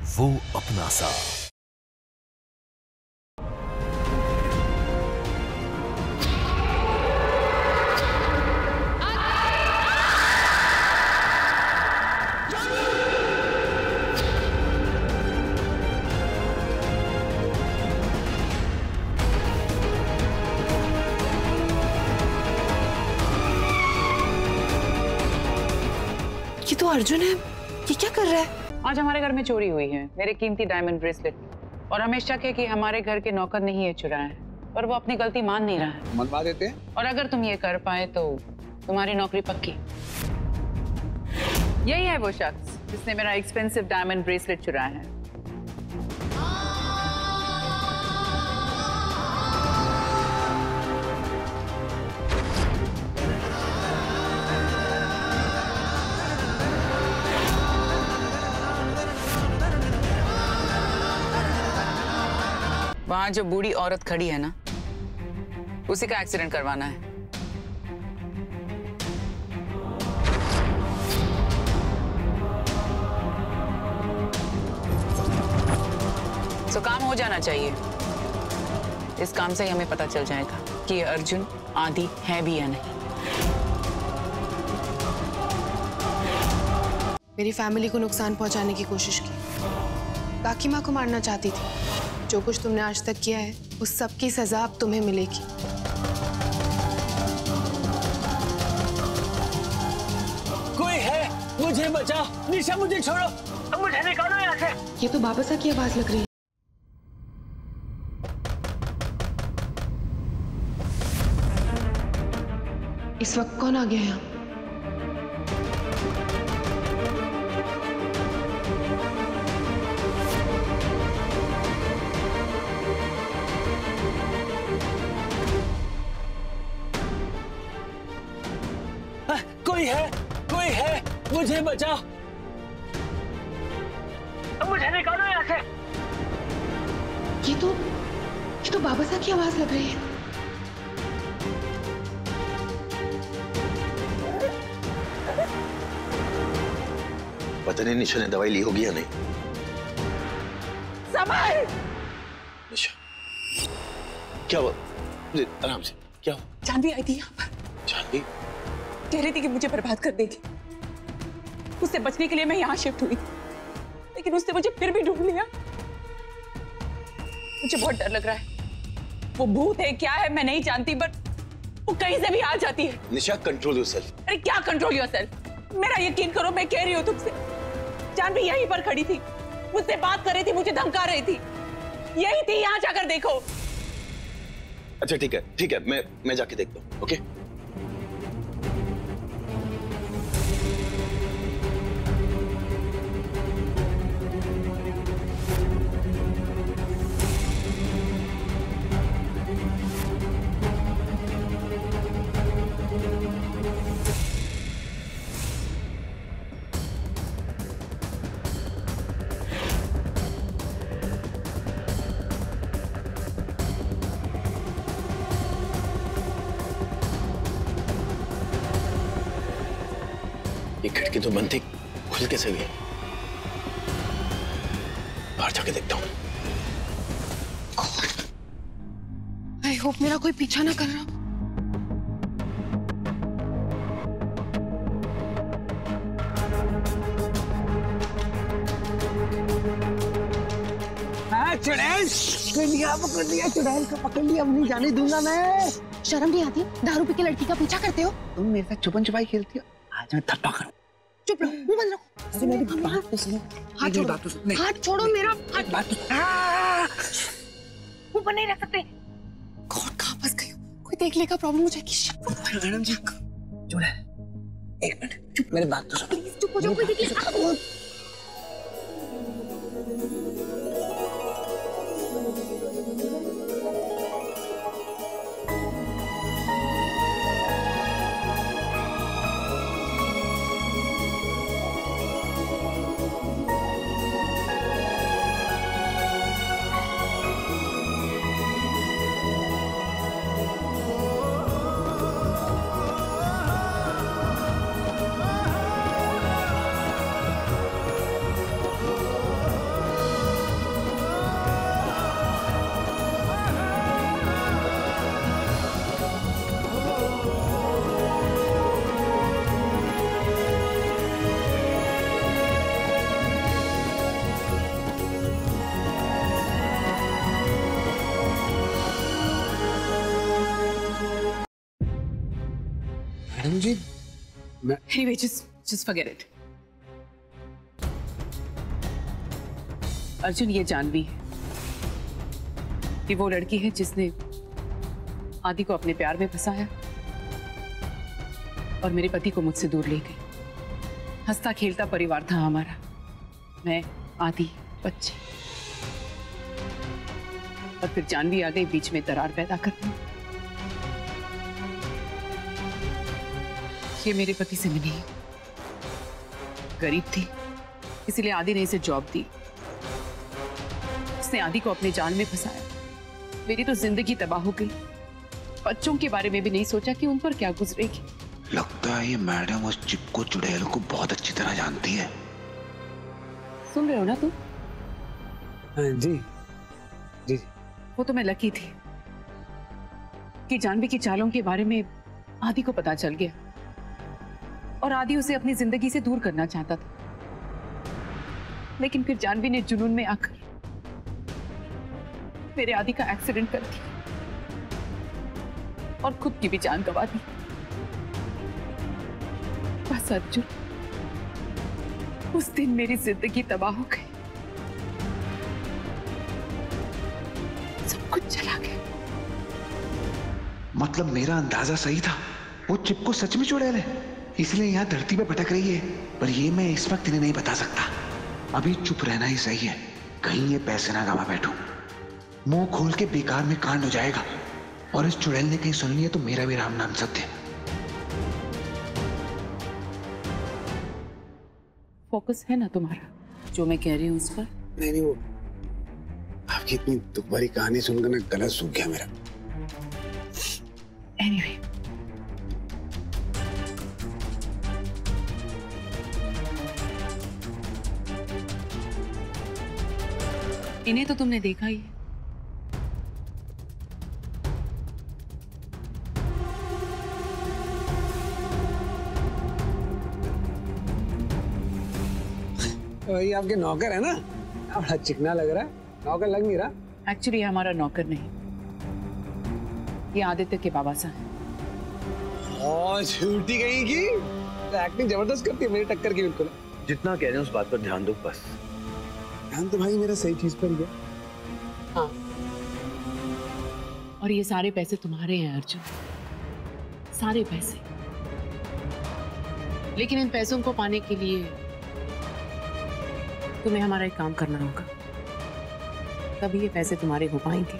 वो अपना सा। ये तो अर्जुन है, ये क्या कर रहा है? आज हमारे घर में चोरी हुई है, मेरे कीमती डायमंड ब्रेसलेट, और हमें शक है कि हमारे घर के नौकर ने ही ये चुराया है, पर वो अपनी गलती मान नहीं रहा है। मनवा देते हैं। और अगर तुम ये कर पाए तो तुम्हारी नौकरी पक्की। यही है वो शख्स जिसने मेरा एक्सपेंसिव डायमंड ब्रेसलेट चुराया है। वहां जो बूढ़ी औरत खड़ी है ना, उसी का एक्सीडेंट करवाना है। तो काम हो जाना चाहिए। इस काम से ही हमें पता चल जाएगा कि ये अर्जुन आदि है भी या नहीं। मेरी फैमिली को नुकसान पहुंचाने की कोशिश की, काकी माँ को मारना चाहती थी। जो कुछ तुमने आज तक किया है, उस सब की सजा अब तुम्हें मिलेगी। कोई है, मुझे बचाओ। निशा मुझे छोड़ो, अब मुझे निकालो यहाँ से। ये तो बाबा सा की आवाज लग रही है। इस वक्त कौन आ गया यहाँ? कोई है, मुझे बचाओ। अब मुझे निकालो यहाँ से। ये तो बाबा सा की आवाज लग रही है। पता नहीं निशा ने दवाई ली होगी या नहीं। समय निशा, क्या हुआ? आराम से, क्या हुआ? चांदी आई थी यहाँ पर। चांदी? कह रही थी कि मुझे बर्बाद कर देगी। उससे बचने के लिए मैं यहाँ शिफ्ट हुई, लेकिन उसने मुझे फिर भी ढूंढ लिया। मुझे बहुत डर लग रहा है। वो भूत है क्या है मैं नहीं जानती, बट वो कहीं से भी आ जाती है। निशा, कंट्रोल योरसेल्फ। अरे क्या कंट्रोल योरसेल्फ? मेरा यकीन करो, मैं कह रही हूँ तुमसे, जानवी यहीं पर खड़ी थी, मुझसे बात कर रही थी, मुझे धमका रही थी। यही थी, यहाँ जाकर देखो। अच्छा ठीक है, मैं जाके देखता हूँ। ओके? ये खिड़की तो बंद थी, खुल कैसे गई? बाहर जाके देखता हूँ। आई होप मेरा कोई पीछा ना कर रहा। चुड़ैल पकड़ लिया, चुड़ैल को पकड़ लिया। अब नहीं जाने दूंगा मैं। शर्म नहीं आती? दारू पी के लड़की का पीछा करते हो? तुम मेरे साथ छुपन छुपाई खेलती हो, आज मैं थप्पा करूं। चुप रहो, मुंह बंद रखो। अरे मेरी बात तो सुनो। हाथ छोड़ो, बात तो सुनो। हाथ छोड़ो मेरा। बात तो ऊपर नहीं रह सकते। कौन कहाँ फंस गई हो? कोई देख लेगा, प्रॉब्लम हो जाएगी। मैडम जी, चुड़ैल एक मिनट चुप, मेरी बात तो सुनो। चुप हो जाओ, कोई देख लेगा। Anyway, just forget it. Arjun, ये जानवी है कि वो लड़की है जिसने आदि को अपने प्यार में फंसाया और मेरे पति को मुझसे दूर ले गई। हंसता खेलता परिवार था हमारा, मैं, आदि, बच्चे, और फिर जानवी आ गई बीच में दरार पैदा करने। ये मेरे पति से मिली, गरीब थी इसीलिए आदि ने इसे जॉब दी। उसने आदि को अपने जाल में फंसाया। मेरी तो जिंदगी तबाह हो गई। बच्चों के बारे में भी नहीं सोचा कि उन पर क्या गुजरेगी। लगता है ये मैडम उस चिपको चुड़ैल को बहुत अच्छी तरह जानती है। सुन रहे हो ना तुम? जी जी। वो तो मैं लकी थी कि जानवी की चालों के बारे में आदि को पता चल गया और आदि उसे अपनी जिंदगी से दूर करना चाहता था। लेकिन फिर जानवी ने जुनून में आकर मेरे आदि का एक्सीडेंट कर दिया और खुद की भी जान गंवा दी। बस अर्जुन, उस दिन मेरी जिंदगी तबाह हो गई। सब कुछ चला गया। मतलब मेरा अंदाजा सही था, वो चिपको सच में चुड़ैल है, इसलिए यहाँ धरती पे भटक रही है। पर ये मैं इस वक्त इन्हें नहीं बता सकता। अभी चुप रहना ही सही है, कहीं ये पैसे ना गवा बैठूं। मुंह खोल के बेकार में कांड हो जाएगा और इस चुड़ैल ने कहीं सुन लिया तो मेरा भी राम नाम सत्य। फोकस है ना तुम्हारा जो मैं कह रही हूँ उस पर? नहीं, वो आपकी इतनी दुख भरी कहानी सुनकर ना गला सूख गया मेरा। Anyway, इन्हें तो तुमने देखा ही है। ये आपके नौकर है ना? बड़ा चिकना लग रहा है। नौकर लग नहीं रहा। एक्चुअली हमारा नौकर नहीं, ये आदित्य के बाबा साहब हैं। झूठी कहीं की एक्टिंग जबरदस्त करती है, मेरी टक्कर की बिल्कुल। जितना कह रहे हैं उस बात पर ध्यान दो बस। ध्यान तो भाई मेरा सही चीज पर गया। हाँ, और ये सारे पैसे तुम्हारे हैं अर्जुन, सारे पैसे। लेकिन इन पैसों को पाने के लिए तुम्हें हमारा एक काम करना होगा, तभी ये पैसे तुम्हारे हो पाएंगे।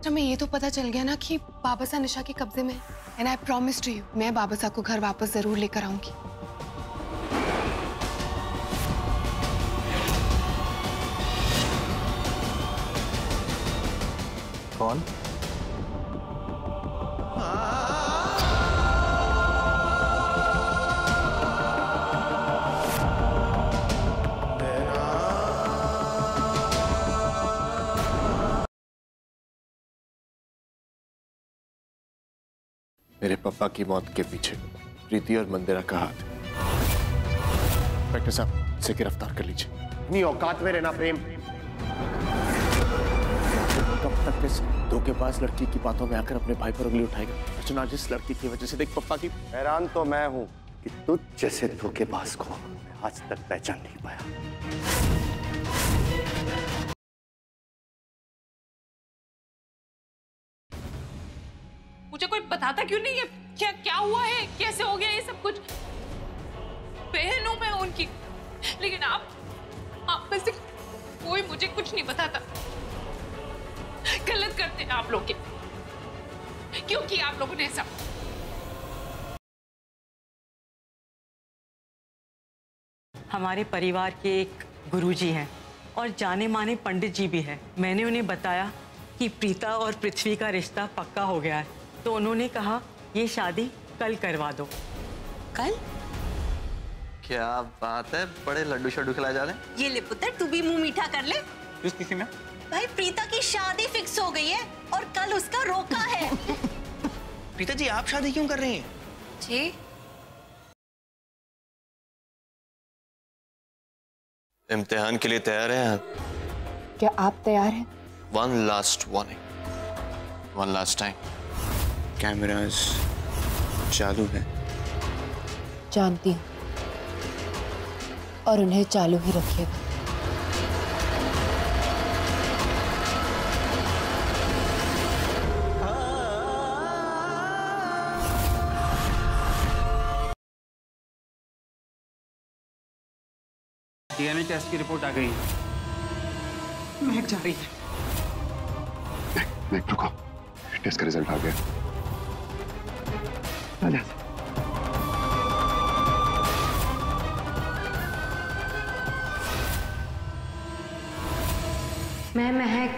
हमें ये तो पता चल गया ना कि बाबा सा निशा के कब्जे में, and I promise to you, मैं बाबा सा को घर वापस जरूर लेकर आऊंगी। कौन? मेरे पापा की मौत के पीछे प्रीति और मंदिरा का हाथ। इंस्पेक्टर साहब, इसे गिरफ्तार कर लीजिए। अपनी औकात में रहना प्रेम। कब तक इस धोखेबाज लड़की की बातों में आकर अपने भाई पर उंगली उठाएगा? अर्जुन, आज इस लड़की की वजह से देख पापा की। हैरान तो मैं हूं कि तुझ जैसे धोखेबाज को आज तक पहचान नहीं पाया। मुझे कोई बताता क्यों नहीं है? क्या क्या हुआ है? कैसे हो गया ये सब कुछ? बहन हूं मैं उनकी, लेकिन आप में से कोई मुझे कुछ नहीं बताता। गलत करते हैं आप लोग। क्यों किया आप लोगों ने सब? हमारे परिवार के एक गुरुजी हैं और जाने माने पंडित जी भी हैं। मैंने उन्हें बताया कि प्रीता और पृथ्वी का रिश्ता पक्का हो गया है, तो उन्होंने कहा ये शादी कल करवा दो। कल? क्या बात है, बड़े लड्डू शड्डू खिलाए जा रहे हैं। ये ले पुत्र, तू भी मुंह मीठा कर ले। किस किसी में? भाई प्रीता की शादी फिक्स हो गई है और कल उसका रोका है। प्रीता जी, आप शादी क्यों कर रही हैं? जी इम्तिहान के लिए तैयार हैं आप? क्या आप तैयार हैं? One last warning, one last time, cameras चालू है? जानती हूँ, और उन्हें चालू ही रखिएगा। डीएनए टेस्ट की रिपोर्ट आ गई है। महक जा रही है। महक रुको, टेस्ट का रिजल्ट आ गया। आजा। मैं महक